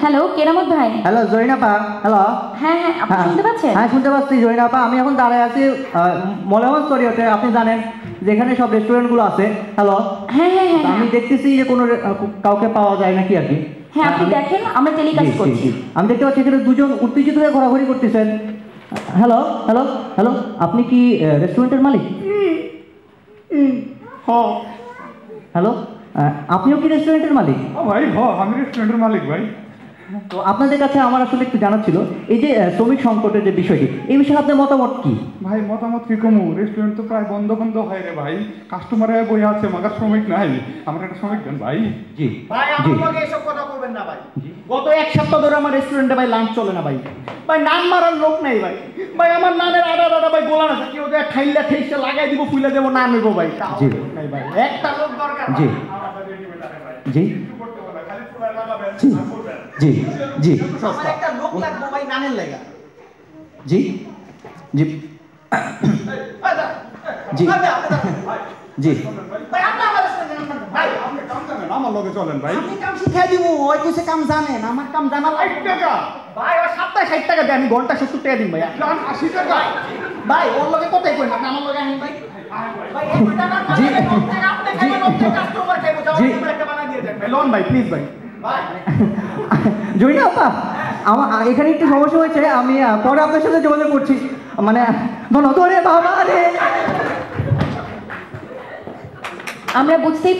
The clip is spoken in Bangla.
হ্যালো কেরামত ভাই। হ্যালো জরিনাপা। হ্যালো। হ্যাঁ হ্যাঁ, আপনি শুনতে পাচ্ছেন? হ্যাঁ শুনতে পাচ্ছি জরিনাপা। আমি এখন দাঁড়ায় আছি মলেমন স্টুডিওতে। আপনি জানেন যেখানে সব রেস্টুরেন্টগুলো আছে। হ্যালো। হ্যাঁ হ্যাঁ হ্যাঁ, আমি দেখতেছি যে কোনো কাউকে পাওয়া যায় নাকি আর কি। হ্যাঁ আপনি দেখেন, আমরা টেলিকাস্ট করছি। আমি দেখতে পাচ্ছি এখানে দুজন উত্তেজিত হয়ে ঘোরাঘুরি করতেছেন। হ্যালো হ্যালো হ্যালো, আপনি কি রেস্টুরেন্টের মালিক? হ্যালো, আপনিও কি রেস্টুরেন্টের মালিক? ভাই আমি রেস্টুরেন্টের মালিক ভাই। তো আপনাদের কাছে আমার আসলে একটু জানার ছিল, এই যে শ্রমিক সংকটের যে বিষয়টি, এই বিষয়ে আপনার মতামত কি? ভাই মতামত কি কমু, রেস্টুরেন্ট তো প্রায় বন্ধ বন্ধ হয় রে ভাই। কাস্টমার বই আছে, মাগার শ্রমিক নাই। আমরা একটা শ্রমিক দেন ভাই। জি ভাই আমাকে এসব কথা বলবেন না ভাই। গত এক সপ্তাহ ধরে আমার রেস্টুরেন্টে ভাই লাঞ্চ চলে না ভাই। ভাই নান মারার লোক নাই ভাই। ভাই আমার নানের আডা আডা ভাই গোলা না, কেউ দেখ খাইলা ঠেসা লাগাই দিব, ফুলে দেবো, নান হইব ভাই। জি নাই ভাই, একটা লোক দরকার। জি জি জি জি আমার একটা লোক লাগবে ভাই নানের লাগা। জি জি জি জি ভাই আপনি আমার রেস্টুরেন্টে ভাই আপনি কাম জানেন, আমার লগে চলেন ভাই। আমি কাম শিখাই দিব, ওই কিছু কাম জানেন, আমার কাম জানা 60 টাকা ভাই। ওই সপ্তাহে 60 টাকা দেয়, আমি ঘন্টা 70 টাকা দিন ভাই। জান 80 টাকা ভাই ওর লগে কোথায় কই না, আমার লগে আহেন ভাই। ভাই এই টাকা জি আপনি খাইবেন, আপনি কাস্টমার খাইবো, যাও জি। একটা বানাই দিয়ে দেন ভাই। লোন ভাই প্লিজ ভাই। ভাই জয়িনাপা, আমার এখানে একটু সমস্যা হয়েছে, আমি পরে আপনার সাথে যোগাযোগ করছি। মানে ধরে বাবা রে। আমরা বুঝতেই